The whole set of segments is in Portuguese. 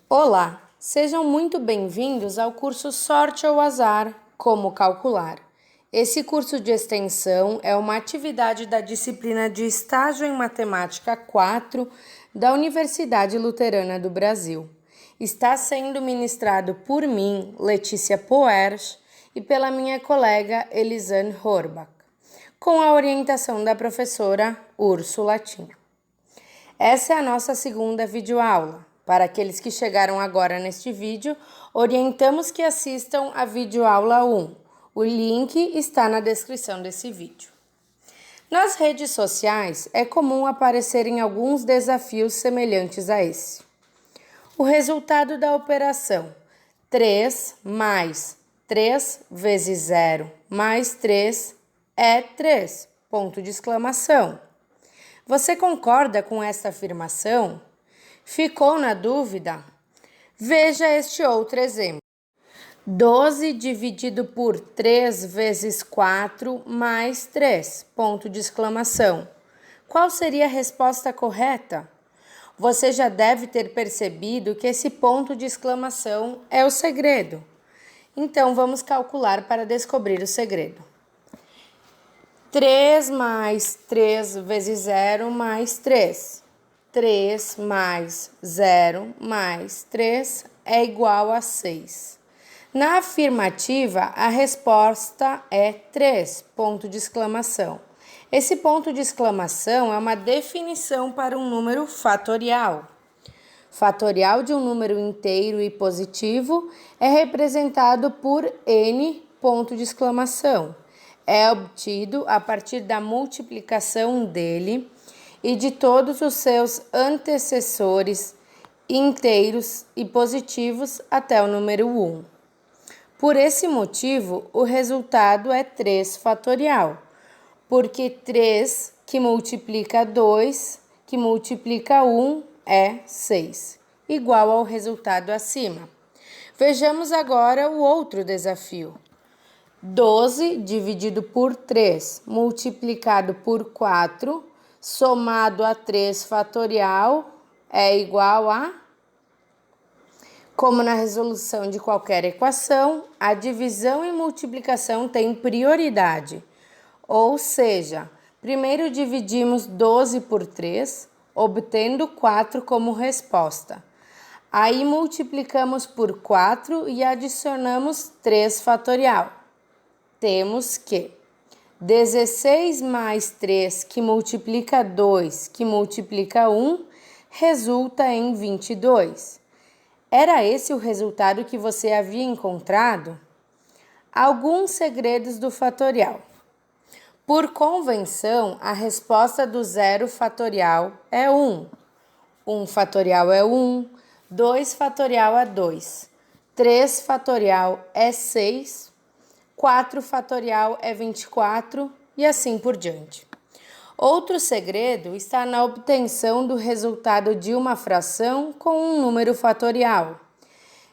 Olá, sejam muito bem-vindos ao curso Sorte ou Azar, Como Calcular. Esse curso de extensão é uma atividade da disciplina de Estágio em Matemática 4 da Universidade Luterana do Brasil. Está sendo ministrado por mim, Letícia Poersch, e pela minha colega Elisane Horbach, com a orientação da professora Úrsula Tinha. Essa é a nossa segunda videoaula. Para aqueles que chegaram agora neste vídeo, orientamos que assistam a videoaula 1. O link está na descrição desse vídeo. Nas redes sociais, é comum aparecerem alguns desafios semelhantes a esse. O resultado da operação 3 mais 3 vezes 0 mais 3 é 3, ponto de exclamação. Você concorda com esta afirmação? Ficou na dúvida? Veja este outro exemplo. 12 dividido por 3 vezes 4 mais 3, ponto de exclamação. Qual seria a resposta correta? Você já deve ter percebido que esse ponto de exclamação é o segredo. Então, vamos calcular para descobrir o segredo. 3 mais 3 vezes 0 mais 3. 3 mais 0 mais 3 é igual a 6. Na afirmativa, a resposta é 3, ponto de exclamação. Esse ponto de exclamação é uma definição para um número fatorial. Fatorial de um número inteiro e positivo é representado por n, ponto de exclamação. É obtido a partir da multiplicação dele e de todos os seus antecessores inteiros e positivos até o número 1. Por esse motivo, o resultado é 3 fatorial, porque 3 que multiplica 2, que multiplica 1 é 6, igual ao resultado acima. Vejamos agora o outro desafio. 12 dividido por 3 multiplicado por 4 somado a 3 fatorial é igual a... Como na resolução de qualquer equação, a divisão e multiplicação têm prioridade. Ou seja, primeiro dividimos 12 por 3, obtendo 4 como resposta. Aí multiplicamos por 4 e adicionamos 3 fatorial. Temos que 16 mais 3, que multiplica 2, que multiplica 1, resulta em 22. Era esse o resultado que você havia encontrado? Alguns segredos do fatorial. Por convenção, a resposta do zero fatorial é 1. 1 fatorial é 1, 2 fatorial é 2, 3 fatorial é 6, 4 fatorial é 24 e assim por diante. Outro segredo está na obtenção do resultado de uma fração com um número fatorial.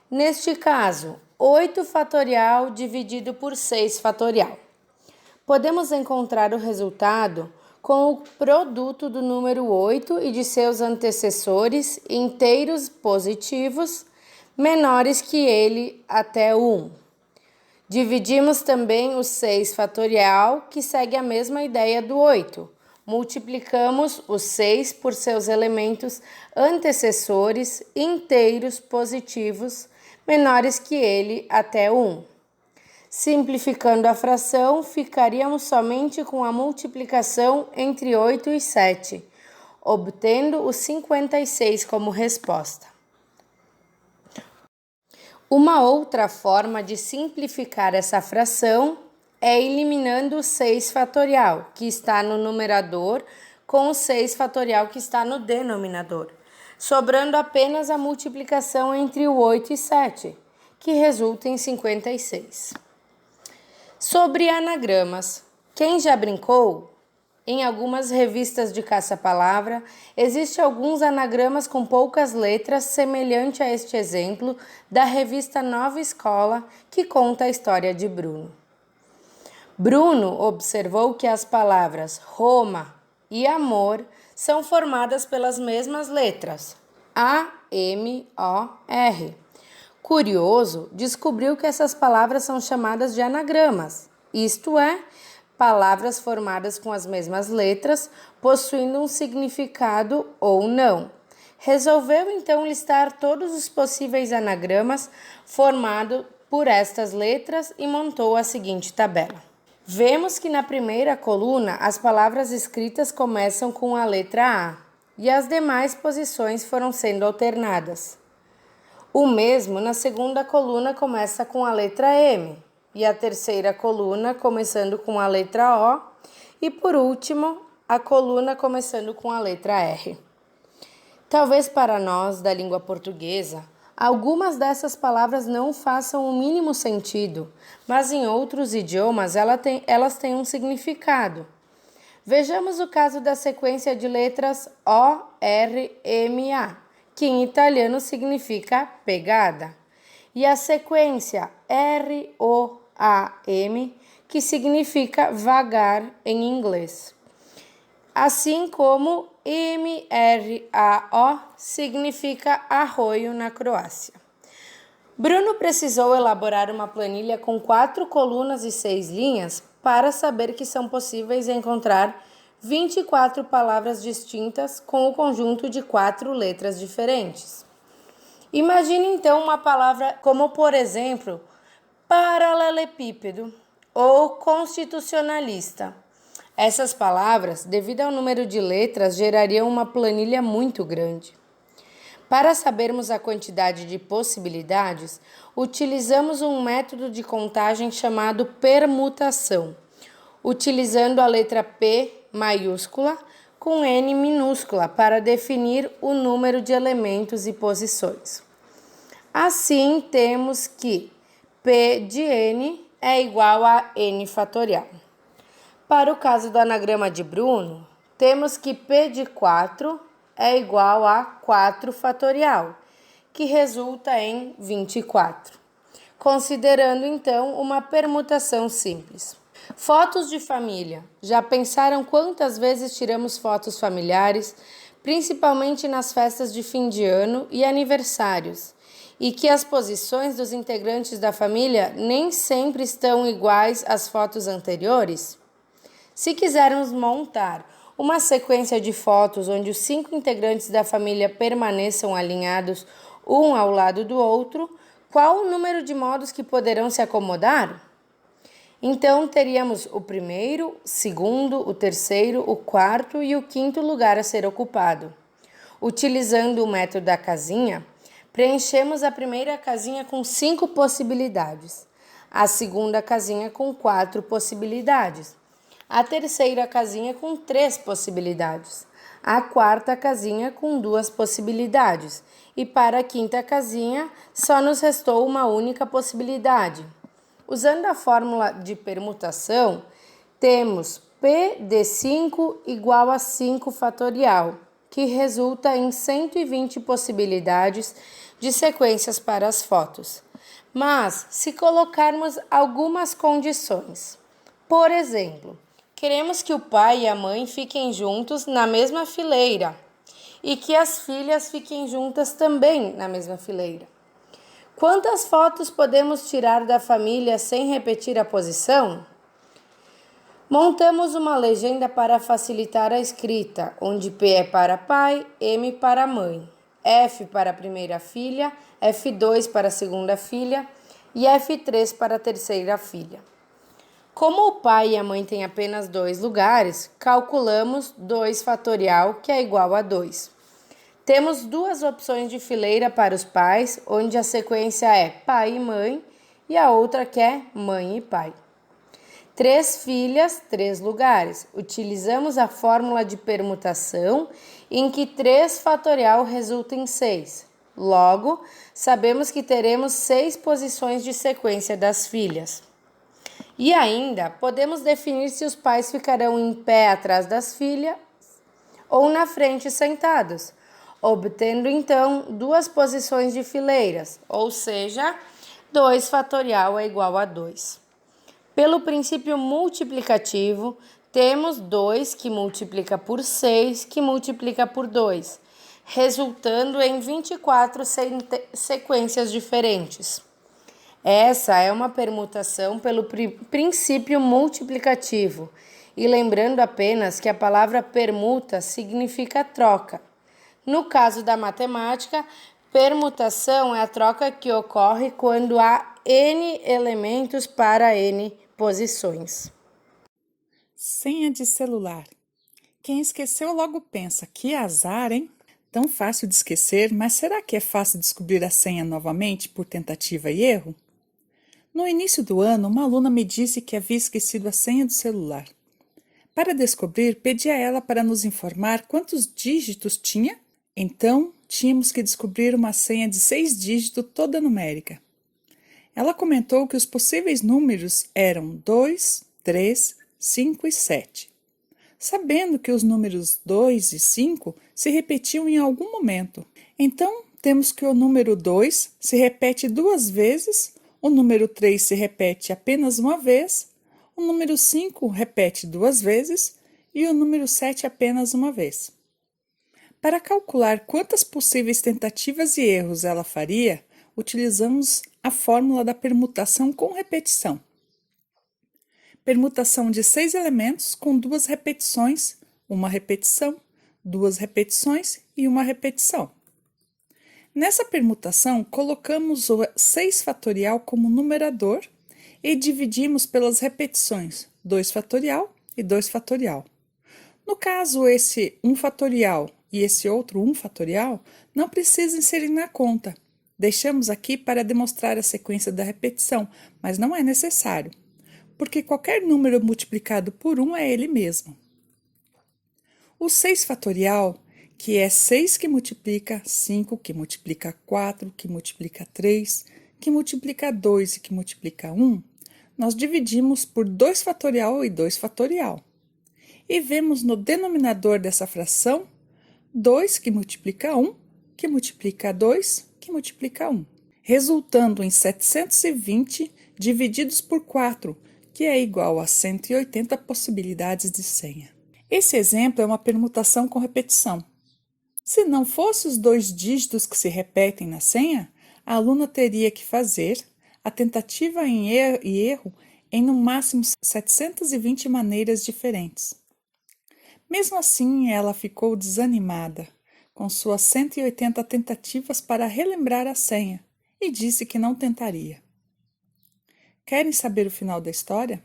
Neste caso, 8 fatorial dividido por 6 fatorial. Podemos encontrar o resultado com o produto do número 8 e de seus antecessores inteiros positivos menores que ele até 1. Dividimos também o 6 fatorial, que segue a mesma ideia do 8. Multiplicamos o 6 por seus elementos antecessores inteiros positivos menores que ele até 1. Simplificando a fração, ficaríamos somente com a multiplicação entre 8 e 7, obtendo o 56 como resposta. Uma outra forma de simplificar essa fração é eliminando o 6 fatorial, que está no numerador, com o 6 fatorial que está no denominador, sobrando apenas a multiplicação entre o 8 e 7, que resulta em 56. Sobre anagramas, quem já brincou? Em algumas revistas de caça-palavra, existem alguns anagramas com poucas letras, semelhante a este exemplo da revista Nova Escola, que conta a história de Bruno. Bruno observou que as palavras Roma e amor são formadas pelas mesmas letras, A Curioso, descobriu que essas palavras são chamadas de anagramas, isto é, palavras formadas com as mesmas letras, possuindo um significado ou não. Resolveu então listar todos os possíveis anagramas formados por estas letras e montou a seguinte tabela. Vemos que na primeira coluna as palavras escritas começam com a letra A e as demais posições foram sendo alternadas. O mesmo na segunda coluna começa com a letra M e a terceira coluna começando com a letra O e por último a coluna começando com a letra R. Talvez para nós da língua portuguesa, algumas dessas palavras não façam o mínimo sentido, mas em outros idiomas elas têm um significado. Vejamos o caso da sequência de letras O, R, M, A, que em italiano significa pegada, e a sequência R, O, A, M, que significa vagar em inglês. Assim como MRAO significa arroio na Croácia. Bruno precisou elaborar uma planilha com 4 colunas e 6 linhas para saber que são possíveis encontrar 24 palavras distintas com o conjunto de 4 letras diferentes. Imagine então uma palavra como, por exemplo, paralelepípedo ou constitucionalista. Essas palavras, devido ao número de letras, gerariam uma planilha muito grande. Para sabermos a quantidade de possibilidades, utilizamos um método de contagem chamado permutação, utilizando a letra P maiúscula com N minúscula para definir o número de elementos e posições. Assim, temos que P de N é igual a N fatorial. Para o caso do anagrama de Bruno, temos que P de 4 é igual a 4 fatorial, que resulta em 24, considerando então uma permutação simples. Fotos de família. Já pensaram quantas vezes tiramos fotos familiares, principalmente nas festas de fim de ano e aniversários, e que as posições dos integrantes da família nem sempre estão iguais às fotos anteriores? Se quisermos montar uma sequência de fotos onde os 5 integrantes da família permaneçam alinhados um ao lado do outro, qual o número de modos que poderão se acomodar? Então, teríamos o primeiro, segundo, o terceiro, o quarto e o quinto lugar a ser ocupado. Utilizando o método da casinha, preenchemos a primeira casinha com 5 possibilidades, a segunda casinha com 4 possibilidades, a terceira casinha com 3 possibilidades, a quarta casinha com 2 possibilidades e para a quinta casinha só nos restou uma única possibilidade. Usando a fórmula de permutação, temos P de 5 igual a 5 fatorial, que resulta em 120 possibilidades de sequências para as fotos. Mas, se colocarmos algumas condições, por exemplo, queremos que o pai e a mãe fiquem juntos na mesma fileira e que as filhas fiquem juntas também na mesma fileira. Quantas fotos podemos tirar da família sem repetir a posição? Montamos uma legenda para facilitar a escrita, onde P é para pai, M para mãe, F para a primeira filha, F2 para a segunda filha e F3 para a terceira filha. Como o pai e a mãe têm apenas 2 lugares, calculamos 2 fatorial, que é igual a 2. Temos 2 opções de fileira para os pais, onde a sequência é pai e mãe, e a outra que é mãe e pai. 3 filhas, 3 lugares. Utilizamos a fórmula de permutação, em que 3 fatorial resulta em 6. Logo, sabemos que teremos 6 posições de sequência das filhas. E ainda, podemos definir se os pais ficarão em pé atrás das filhas ou na frente sentados, obtendo então 2 posições de fileiras, ou seja, 2 fatorial é igual a 2. Pelo princípio multiplicativo, temos 2 que multiplica por 6, que multiplica por 2, resultando em 24 sequências diferentes. Essa é uma permutação pelo princípio multiplicativo, e lembrando apenas que a palavra permuta significa troca. No caso da matemática, permutação é a troca que ocorre quando há n elementos para n posições. Senha de celular. Quem esqueceu logo pensa, que azar, hein? Tão fácil de esquecer, mas será que é fácil descobrir a senha novamente por tentativa e erro? No início do ano, uma aluna me disse que havia esquecido a senha do celular. Para descobrir, pedi a ela para nos informar quantos dígitos tinha. Então, tínhamos que descobrir uma senha de 6 dígitos toda numérica. Ela comentou que os possíveis números eram 2, 3, 5 e 7. Sabendo que os números 2 e 5 se repetiam em algum momento. Então, temos que o número 2 se repete 2 vezes, o número 3 se repete apenas uma vez, o número 5 repete 2 vezes e o número 7 apenas uma vez. Para calcular quantas possíveis tentativas e erros ela faria, utilizamos a fórmula da permutação com repetição. Permutação de 6 elementos com 2 repetições, uma repetição, 2 repetições e uma repetição. Nessa permutação, colocamos o 6 fatorial como numerador e dividimos pelas repetições 2 fatorial e 2 fatorial. No caso, esse 1 fatorial e esse outro 1 fatorial não precisa inserir na conta. Deixamos aqui para demonstrar a sequência da repetição, mas não é necessário, porque qualquer número multiplicado por 1 é ele mesmo. O 6 fatorial, que é 6 que multiplica 5, que multiplica 4, que multiplica 3, que multiplica 2 e que multiplica 1, nós dividimos por 2 fatorial e 2 fatorial. E vemos no denominador dessa fração 2 que multiplica 1, que multiplica 2, que multiplica 1, resultando em 720 divididos por 4, que é igual a 180 possibilidades de senha. Esse exemplo é uma permutação com repetição. Se não fosse os 2 dígitos que se repetem na senha, a aluna teria que fazer a tentativa e erro em no máximo 720 maneiras diferentes. Mesmo assim, ela ficou desanimada com suas 180 tentativas para relembrar a senha e disse que não tentaria. Querem saber o final da história?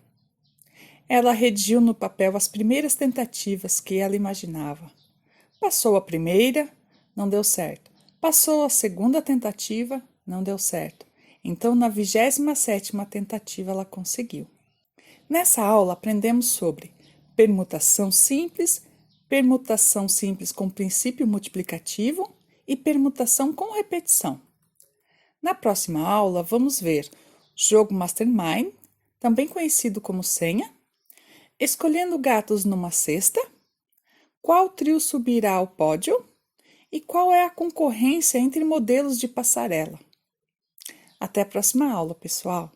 Ela redigiu no papel as primeiras tentativas que ela imaginava. Passou a primeira, não deu certo. Passou a segunda tentativa, não deu certo. Então, na 27ª tentativa, ela conseguiu. Nessa aula, aprendemos sobre permutação simples com princípio multiplicativo e permutação com repetição. Na próxima aula, vamos ver jogo Mastermind, também conhecido como senha, escolhendo gatos numa cesta, qual trio subirá ao pódio e qual é a concorrência entre modelos de passarela. Até a próxima aula, pessoal!